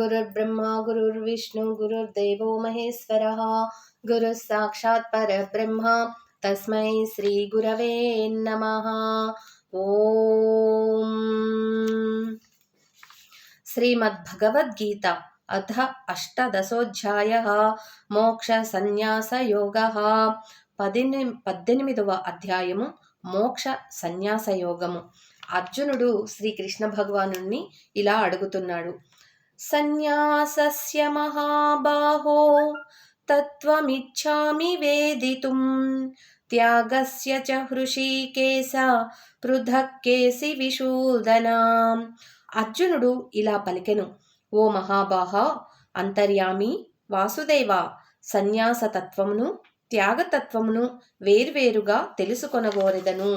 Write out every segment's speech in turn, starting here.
गुरुर्ब्रह्मा गुरुर्विष्णु गुरुर्देवो महेश्वरः गुरुः साक्षात् परब्रह्म तस्मै श्री गुरवे नमः। ओम श्रीमद्भगवद्गीता अथ अष्टादशोऽध्यायः मोक्ष सन्यास योगः। 18వ అధ్యాయము మోక్ష సన్యాస యోగము. అర్జునుడు శ్రీకృష్ణ భగవానుణ్ణి ఇలా అడుగుతున్నాడు. సన్యాసస్య మహాబాహో తత్వమిచ్ఛామి వేదితుం త్యాగస్య చ హృషీకేశ పృథక్కేసి విశూదన. అర్జునుడు ఇలా పలికెను. ఓ మహాబాహ, అంతర్యామి వాసుదేవ, సన్యాసతత్వమును త్యాగతత్వమును వేర్వేరుగా తెలుసుకొనగోరెదను.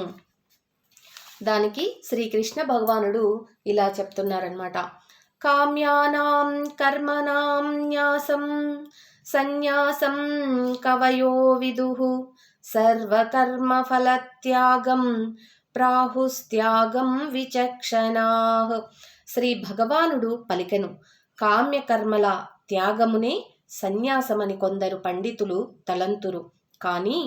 దానికి శ్రీకృష్ణ భగవానుడు ఇలా చెప్తున్నారన్నమాట. కామ్యానాం కర్మణాం న్యాసం సన్యాసం కవయో విదుః సర్వకర్మ ఫలత్యాగం ప్రాహుస్త్యాగం విచక్షణాః. శ్రీ భగవానుడు పలికెను. కామ్యకర్మల త్యాగమునే సన్యాసమని కొందరు పండితులు తలంతురు. కానీ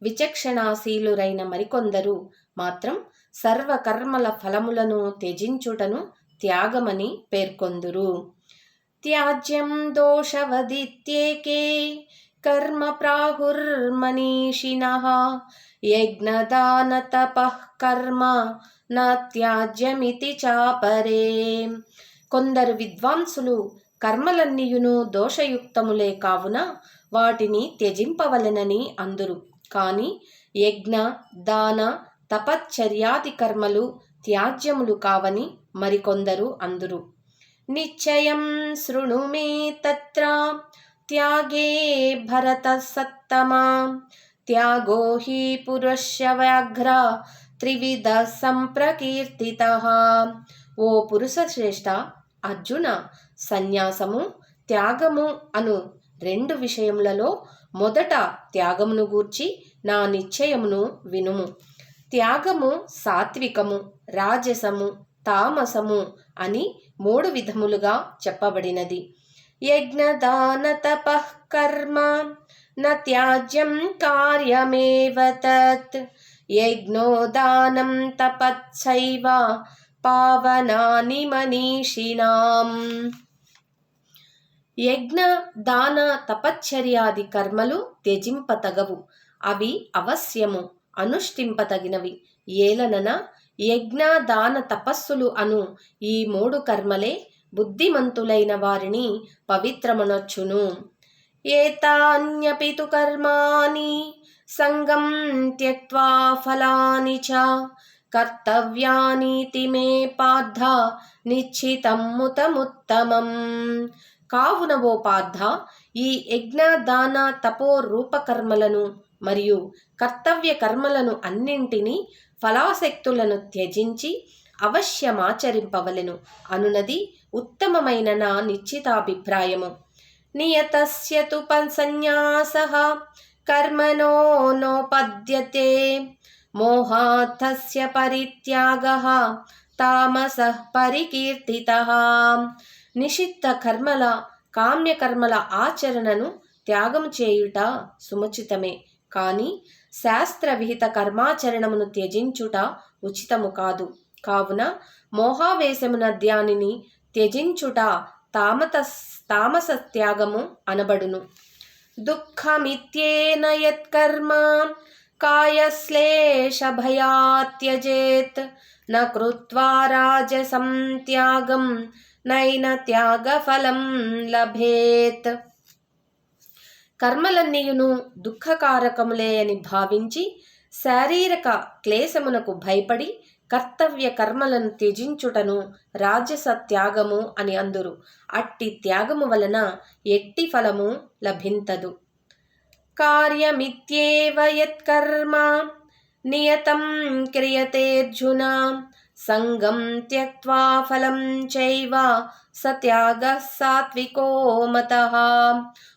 విచక్షణాశీలురైన మరికొందరు మాత్రం సర్వకర్మల ఫలములను త్యజించుటను త్యాగమని పేర్కొందురు. త్యాజ్యం దోషవదిత్యేకే కర్మ ప్రాహుర్మనీషిణః యజ్ఞదాన తపః కర్మ న త్యాజ్యమితి చాపరే. కొందరు విద్వాంసులు కర్మలన్నీయును దోషయుక్తములే కావున వాటిని త్యజింపవలెనని అందురు. కాని యజ్ఞ దాన తపశ్చర్యాది కర్మలు త్యాజ్యములు కావని మరికొందరు అందురు. నిశ్చయం శృణు మే తత్ర త్యాగే భరత సత్తమా త్యాగో హి పురుష వ్యాఘ్ర త్రివిధ సంప్రకీర్తితః. ఓ పురుష శ్రేష్ఠ అర్జున, సన్యాసము త్యాగము అను రెండు విషయములలో మొదట త్యాగమును గూర్చి నా నిశ్చయమును వినుము. త్యాగము సాత్వికము, రాజసము, తామసము అని 3 విధములుగా చెప్పబడినది. యజ్ఞదాన తపః కర్మ న త్యాజ్యం కార్యమేవ తత్ యజ్ఞోదానం తపశ్చైవ పావనాని మనీషిణాం. యజ్ఞ దాన తపశ్చర్యాది కర్మలు త్యజింపతగవు, అవి అవశ్యము అనుష్ఠింపతగినవి. ఏలనన యజ్ఞ దాన తపస్సులు అను ఈ 3 కర్మలే బుద్ధిమంతులైన వారిని పవిత్రమనొచ్చును. ఏతాన్యపి తు కర్మాణి సంగం త్యక్త్వా ఫలాని చ కర్తవ్యానీతి మే పార్థ నిశ్చితం ముతముత్తమం. కావున ఓ పార్థ, ఈ యజ్ఞ దాన తపో రూపకర్మలను మరియు కర్తవ్య కర్మలను అన్నింటినీ ఫలాసక్తులను త్యజించి అవశ్యమాచరింపవలెను అనునది ఉత్తమమైన నా నిశ్చితాభిప్రాయము. నియతస్య తు సన్యాసః కర్మణో నోపద్యతే మోహాత్తస్య పరిత్యాగః తామసః పరికీర్తితః. నిషిద్ధ కర్మల కామ్యకర్మల ఆచరణను త్యాగం చేయుట సుముచితమే, కాని శాస్త్రవిహిత కర్మాచరణమును త్యజించుట ఉచితము కాదు. కావున మోహావేశమున ధ్యానిని త్యజించుట తామస త్యాగము అనబడును. దుఃఖమిత్యేన యత్కర్మ కాయశ్లేష భయాత్ త్యజేత్ న కృత్వా రాజసం త్యాగం నైన త్యాగఫలం లభేత్. కర్మలన్నీయును దుఃఖకారకములే అని భావించి శారీరక క్లేశమునకు భయపడి కర్తవ్య కర్మలను త్యజించుటను రాజస త్యాగము అని అందురు. అట్టి త్యాగము వలన ఎట్టి ఫలము లభింతదు. కార్యమిత్యేవ యత్కర్మ నియతం క్రియతేర్జున సంగం త్యక్త్వా ఫలం చైవ సత్యాగః సాత్వికో మతః.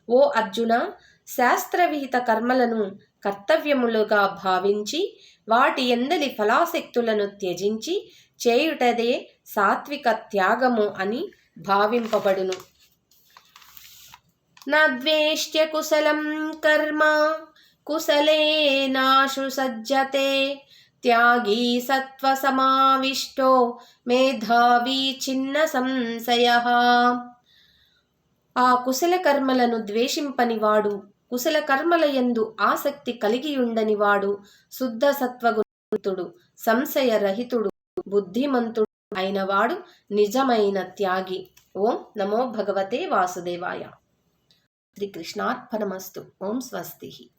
ఓ అర్జున, శాస్త్రవిహిత కర్మలను కర్తవ్యములుగా భావించి వాటి యందలి ఫలాసక్తులను త్యజించి చేయుటదే సాత్విక త్యాగము అని భావింపబడును. न द्वेष्ट्य कुशलं कर्म कुशलेनाशु सज्जते త్యాగీ సత్వసమావిష్టో మేధావి చిన్న సంశయః. ఆ కుశల కర్మలను ద్వేషింపనివాడు, కుశల కర్మలయందు ఆసక్తి కలిగియుండనివాడు శుద్ధ సత్వగుణవంతుడు, సంశయరహితుడు, బుద్ధిమంతుడు అయినవాడు నిజమైన త్యాగి. ఓం నమో భగవతే వాసుదేవాయ. శ్రీకృష్ణార్పణమస్తు. ఓం స్వస్తి.